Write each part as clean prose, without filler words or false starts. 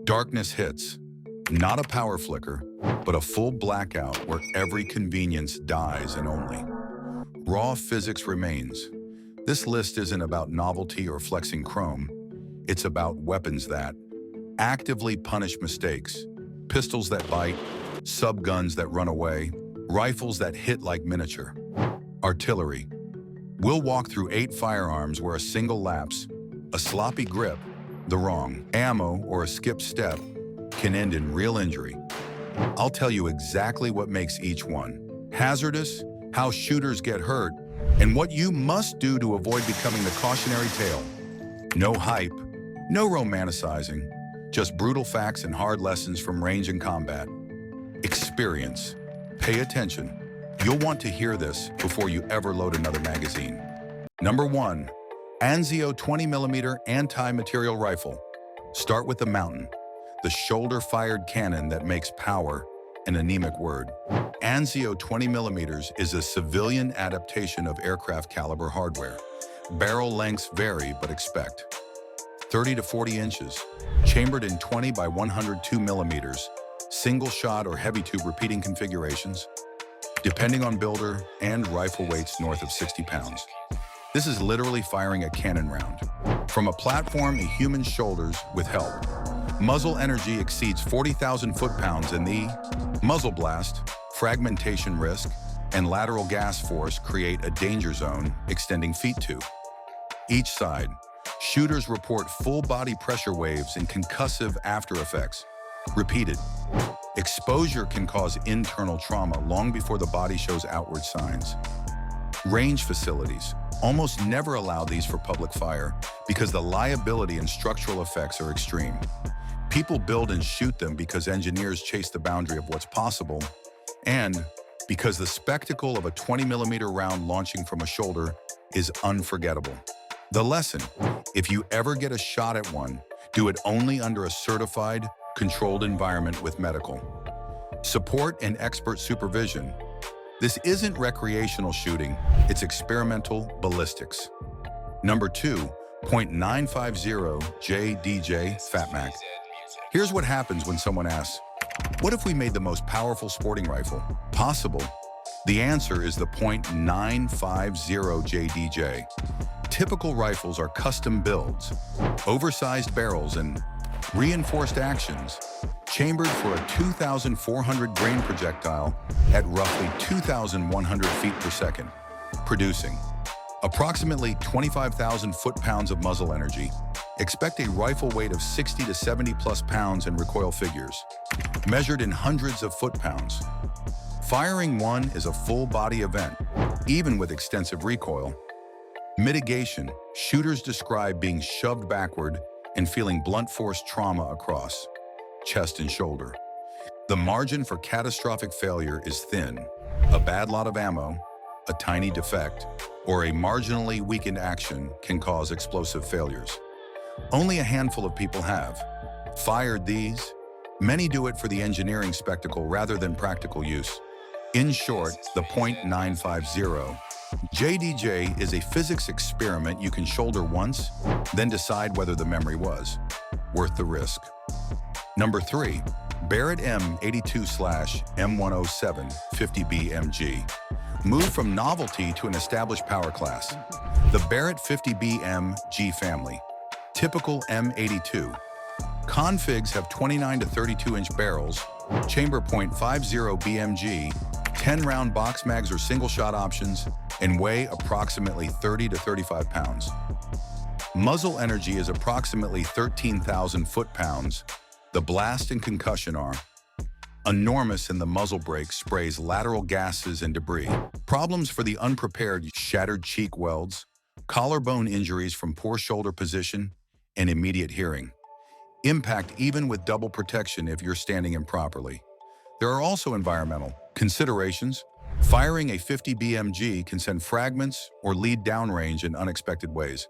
Darkness hits. Not a power flicker, but a full blackout where every convenience dies and only raw physics remains. This list isn't about novelty or flexing chrome. It's about weapons that actively punish mistakes, pistols that bite, subguns that run away, rifles that hit like miniature. Artillery. We'll walk through 8 firearms where a single lapse, a sloppy grip, the wrong ammo, or a skipped step can end in real injury. I'll tell you exactly what makes each one hazardous, how shooters get hurt, and what you must do to avoid becoming the cautionary tale. No hype, no romanticizing, just brutal facts and hard lessons from range and combat. Experience. Pay attention. You'll want to hear this before you ever load another magazine. Number 1. Anzio 20mm Anti-Material Rifle. Start with the mountain, the shoulder-fired cannon that makes power an anemic word. Anzio 20mm is a civilian adaptation of aircraft caliber hardware. Barrel lengths vary, but expect 30 to 40 inches, chambered in 20 by 102 millimeters, single shot or heavy tube repeating configurations, depending on builder, and rifle weights north of 60 pounds. This is literally firing a cannon round from a platform a human shoulders with help. Muzzle energy exceeds 40,000 foot-pounds, and the muzzle blast, fragmentation risk, and lateral gas force create a danger zone extending feet to each side. Shooters report full body pressure waves and concussive after effects. Repeated exposure can cause internal trauma long before the body shows outward signs. Range facilities almost never allow these for public fire because the liability and structural effects are extreme. People build and shoot them because engineers chase the boundary of what's possible, and because the spectacle of a 20mm round launching from a shoulder is unforgettable. The lesson: if you ever get a shot at one, do it only under a certified, controlled environment with medical support and expert supervision. This isn't recreational shooting, it's experimental ballistics. Number 2, .950 JDJ FatMac. Here's what happens when someone asks, what if we made the most powerful sporting rifle possible? The answer is the .950 JDJ. Typical rifles are custom builds, oversized barrels, and reinforced actions, chambered for a 2,400 grain projectile at roughly 2,100 feet per second, producing approximately 25,000 foot-pounds of muzzle energy. Expect a rifle weight of 60 to 70 plus pounds in recoil figures, measured in hundreds of foot-pounds. Firing one is a full-body event, even with extensive recoil. Mitigation: shooters describe being shoved backward and feeling blunt force trauma across chest and shoulder. The margin for catastrophic failure is thin. A bad lot of ammo, a tiny defect, or a marginally weakened action can cause explosive failures. Only a handful of people have fired these. Many do it for the engineering spectacle rather than practical use. In short, the .950 JDJ is a physics experiment you can shoulder once, then decide whether the memory was worth the risk. Number 3, Barrett M82/M107 50B MG. Move from novelty to an established power class. The Barrett 50B MG family. Typical M82. Configs have 29 to 32-inch barrels, chamber .50 BMG, 10-round box mags or single-shot options, and weigh approximately 30 to 35 pounds. Muzzle energy is approximately 13,000 foot-pounds. The blast and concussion are enormous, and the muzzle brake sprays lateral gases and debris. Problems for the unprepared: shattered cheek welds, collarbone injuries from poor shoulder position, and immediate hearing. Impact even with double protection if you're standing improperly. There are also environmental considerations. Firing a 50 BMG can send fragments or lead downrange in unexpected ways.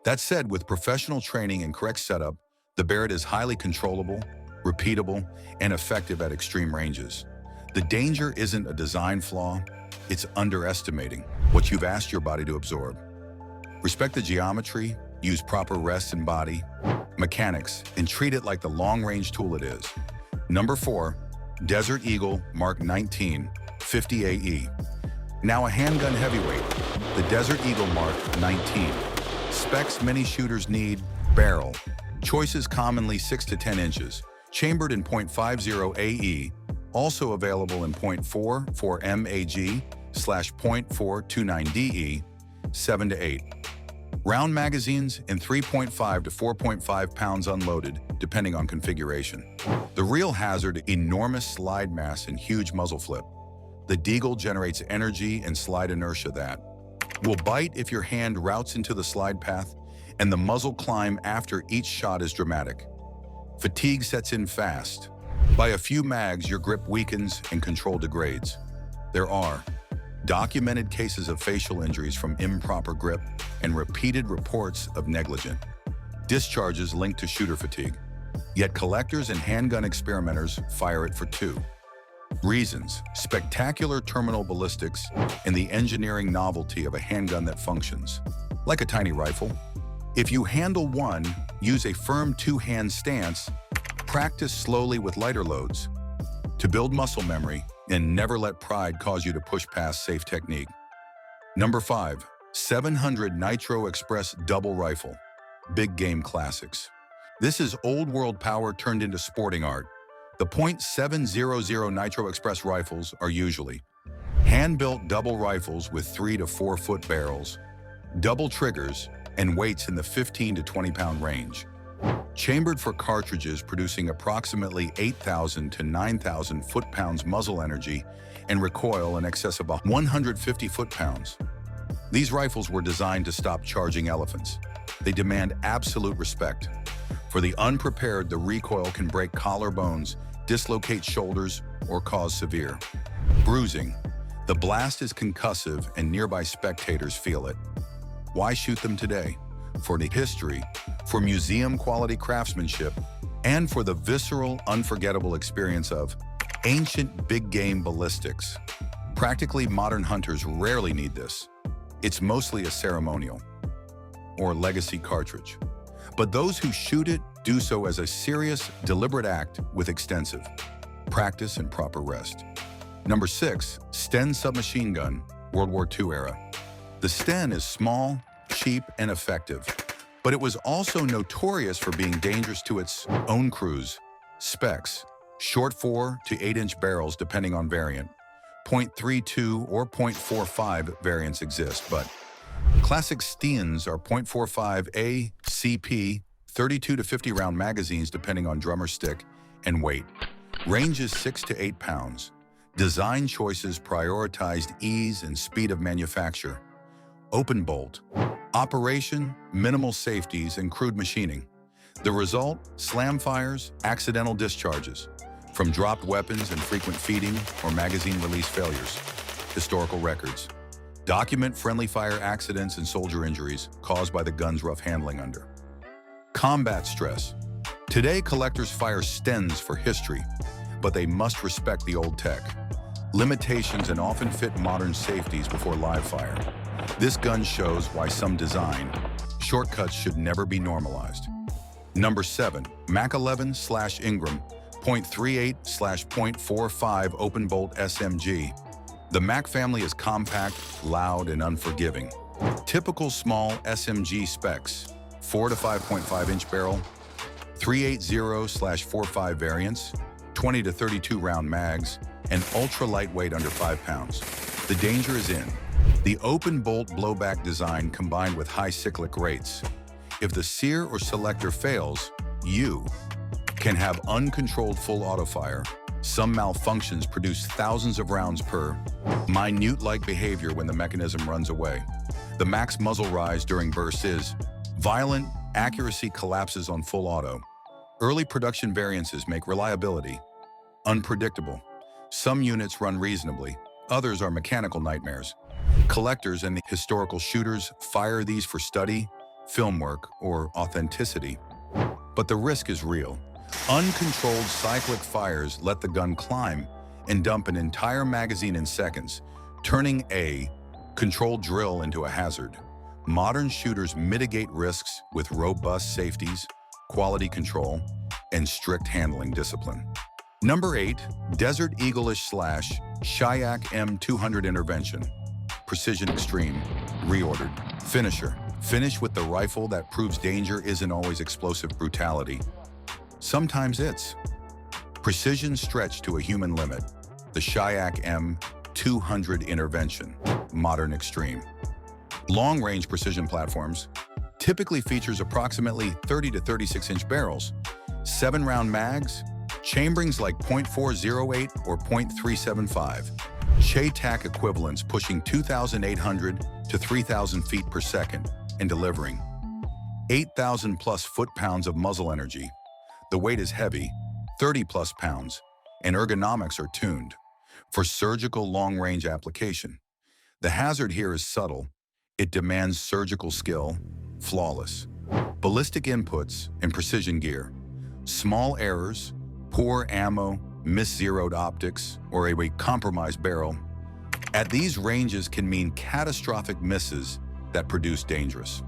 That said, with professional training and correct setup, the Barrett is highly controllable, repeatable, and effective at extreme ranges. The danger isn't a design flaw, it's underestimating what you've asked your body to absorb. Respect the geometry, use proper rest and body, mechanics, and treat it like the long-range tool it is. Number 4, Desert Eagle Mark 19 50 AE. Now a handgun heavyweight, the Desert Eagle Mark 19. Specs many shooters need: barrel. Choices commonly 6 to 10 inches. Chambered in .50 AE. Also available in .44 MAG /.429 DE, 7 to 8. Round magazines in 3.5 to 4.5 pounds unloaded, depending on configuration. The real hazard: enormous slide mass and huge muzzle flip. The Deagle generates energy and slide inertia that will bite if your hand routes into the slide path, and the muzzle climb after each shot is dramatic. Fatigue sets in fast. By a few mags, your grip weakens and control degrades. There are documented cases of facial injuries from improper grip and repeated reports of negligent discharges linked to shooter fatigue. Yet collectors and handgun experimenters fire it for 2 reasons: spectacular terminal ballistics and the engineering novelty of a handgun that functions like a tiny rifle. If you handle one, use a firm 2-hand stance, practice slowly with lighter loads to build muscle memory, and never let pride cause you to push past safe technique. Number 5, 700 Nitro Express Double Rifle. Big Game Classics. This is old world power turned into sporting art. The .700 Nitro Express rifles are usually hand-built double rifles with 3 to 4 foot barrels, double triggers, and weights in the 15 to 20 pound range. Chambered for cartridges producing approximately 8,000 to 9,000 foot-pounds muzzle energy and recoil in excess of 150 foot-pounds. These rifles were designed to stop charging elephants. They demand absolute respect. For the unprepared, the recoil can break collarbones, dislocate shoulders, or cause severe bruising. The blast is concussive and nearby spectators feel it. Why shoot them today? For the history, for museum-quality craftsmanship, and for the visceral, unforgettable experience of ancient big game ballistics. Practically modern hunters rarely need this. It's mostly a ceremonial or legacy cartridge. But those who shoot it do so as a serious, deliberate act with extensive practice and proper rest. Number 6, Sten submachine gun, World War II era. The Sten is small, cheap, and effective, but it was also notorious for being dangerous to its own crews. Specs: short 4 to 8 inch barrels depending on variant. .32 or .45 variants exist, but classic Stens are .45 A, CP, 32 to 50 round magazines depending on drummer stick and weight. Range is 6 to 8 pounds. Design choices prioritized ease and speed of manufacture. Open bolt. Operation, minimal safeties, and crude machining. The result: slam fires, accidental discharges, from dropped weapons and frequent feeding or magazine release failures. Historical records. Document friendly fire accidents and soldier injuries caused by the gun's rough handling under combat stress. Today, collectors fire Stens for history, but they must respect the old tech, limitations, and often fit modern safeties before live fire. This gun shows why some design shortcuts should never be normalized. Number 7, Mac 11/Ingram, .38/.45 open bolt SMG. The Mac family is compact, loud, and unforgiving. Typical small SMG specs: 4 to 5.5 inch barrel, 380/45 variants, 20 to 32 round mags, and ultra lightweight under 5 pounds. The danger is in the open bolt blowback design combined with high cyclic rates. If the sear or selector fails, you can have uncontrolled full auto fire. Some malfunctions produce thousands of rounds per minute-like behavior when the mechanism runs away. The max muzzle rise during bursts is violent, accuracy collapses on full auto. Early production variances make reliability unpredictable. Some units run reasonably, others are mechanical nightmares. Collectors and historical shooters fire these for study, film work, or authenticity. But the risk is real. Uncontrolled cyclic fires let the gun climb and dump an entire magazine in seconds, turning a controlled drill into a hazard. Modern shooters mitigate risks with robust safeties, quality control, and strict handling discipline. Number 8, Desert Eagle-ish / Shayak M200 Intervention. Precision Extreme, reordered. Finisher. Finish with the rifle that proves danger isn't always explosive brutality. Sometimes it's precision stretched to a human limit. The Shayak M200 Intervention, modern extreme. Long-range precision platforms typically features approximately 30 to 36-inch barrels, 7-round mags, chamberings like .408 or .375, Che-TAC equivalents pushing 2,800 to 3,000 feet per second and delivering 8,000 plus foot-pounds of muzzle energy. The weight is heavy, 30 plus pounds, and ergonomics are tuned for surgical long-range application. The hazard here is subtle. It demands surgical skill, flawless. Ballistic inputs and precision gear. Small errors, poor ammo, mis-zeroed optics, or a compromised barrel at these ranges can mean catastrophic misses that produce dangerous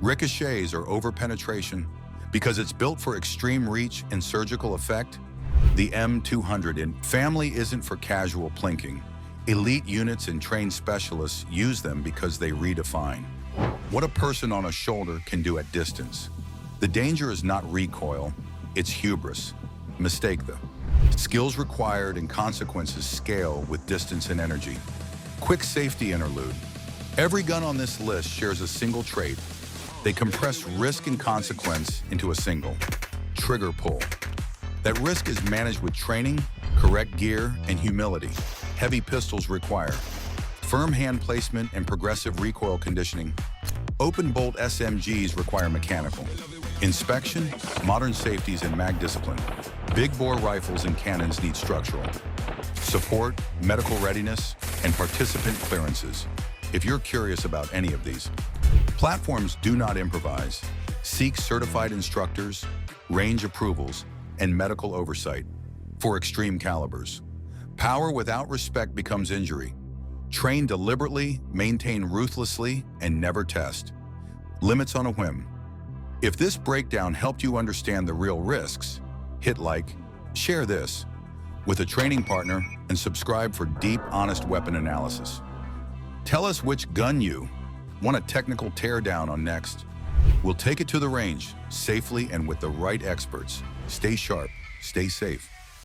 ricochets or over-penetration. Because it's built for extreme reach and surgical effect, the M200 family isn't for casual plinking. Elite units and trained specialists use them because they redefine what a person on a shoulder can do at distance. The danger is not recoil, it's hubris. Mistake the skills required and consequences scale with distance and energy. Quick safety interlude. Every gun on this list shares a single trait. They compress risk and consequence into a single trigger pull. That risk is managed with training, correct gear, and humility. Heavy pistols require firm hand placement and progressive recoil conditioning. Open bolt SMGs require mechanical inspection, modern safeties, and mag discipline. Big bore rifles and cannons need structural support, medical readiness, and participant clearances. If you're curious about any of these, platforms do not improvise. Seek certified instructors, range approvals, and medical oversight for extreme calibers. Power without respect becomes injury. Train deliberately, maintain ruthlessly, and never test. Limits on a whim. If this breakdown helped you understand the real risks, hit like, share this with a training partner, and subscribe for deep, honest weapon analysis. Tell us which gun you want a technical teardown on next. We'll take it to the range, safely and with the right experts. Stay sharp, stay safe.